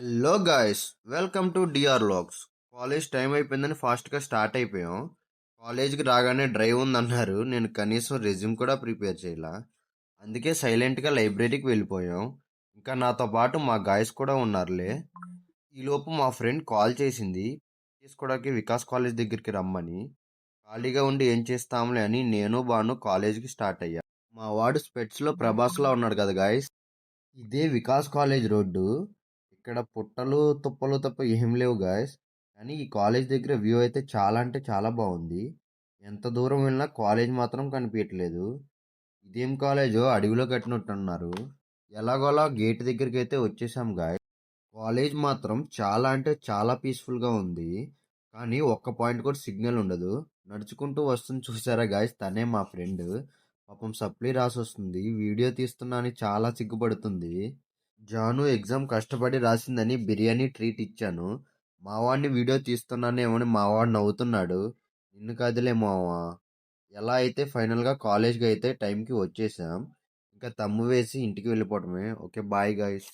Hello guys, welcome to DR logs. College time అయిపోయిందని ఫాస్ట్గా start అయిపోయాం. కాలేజ్కి రాగానే డ్రైవ్ ఉందన్నారు. నేను కనీసం రెజ్యూమ్ కూడా ప్రిపేర్ చేయాల. అందుకే సైలెంట్గా లైబ్రరీకి వెళ్ళిపోయాం. ఇంకా నాతో పాటు మా గాయస్ కూడా ఉన్నారులే. ఈలోపు మా ఫ్రెండ్ కాల్ చేసింది తీసుకోవడానికి వికాస్ కాలేజ్ దగ్గరికి రమ్మని. ఖాళీగా ఉండి ఏం చేస్తాంలే అని నేను బాను కాలేజ్కి స్టార్ట్ అయ్యా. మా వాడు స్పెట్స్లో ప్రభాస్లా ఉన్నాడు కదా గాయస్. ఇదే వికాస్ కాలేజ్ రోడ్డు. ఇక్కడ పుట్టలు తుప్పలు తప్ప ఏం లేవు గాయస్. కానీ ఈ కాలేజ్ దగ్గర వ్యూ అయితే చాలా అంటే చాలా బాగుంది. ఎంత దూరం వెళ్ళినా కాలేజ్ మాత్రం కనిపించట్లేదు. ఇదేం కాలేజో అడవిలో కట్టినట్టున్నారు. ఎలాగోలా గేట్ దగ్గరికి అయితే వచ్చేసాం గాయస్. కాలేజ్ మాత్రం చాలా అంటే చాలా పీస్ఫుల్గా ఉంది. కానీ ఒక్క పాయింట్ కూడా సిగ్నల్ ఉండదు. నడుచుకుంటూ వస్తుంది చూసారా గాయస్, తనే మా ఫ్రెండ్. పాపం సప్లీ రాసి వస్తుంది, వీడియో తీస్తున్నా అని చాలా సిగ్గుపడుతుంది. జాను ఎగ్జామ్ కష్టపడి రాసిందని బిర్యానీ ట్రీట్ ఇచ్చాను. మావాడిని వీడియో తీస్తున్నానేమని మావాడు నవ్వుతున్నాడు. నిన్ను కాదులే మావా. ఎలా అయితే ఫైనల్గా కాలేజ్కి అయితే టైంకి వచ్చేసాం. ఇంకా తమ్ము వేసి ఇంటికి వెళ్ళిపోవటమే. Okay, bye guys.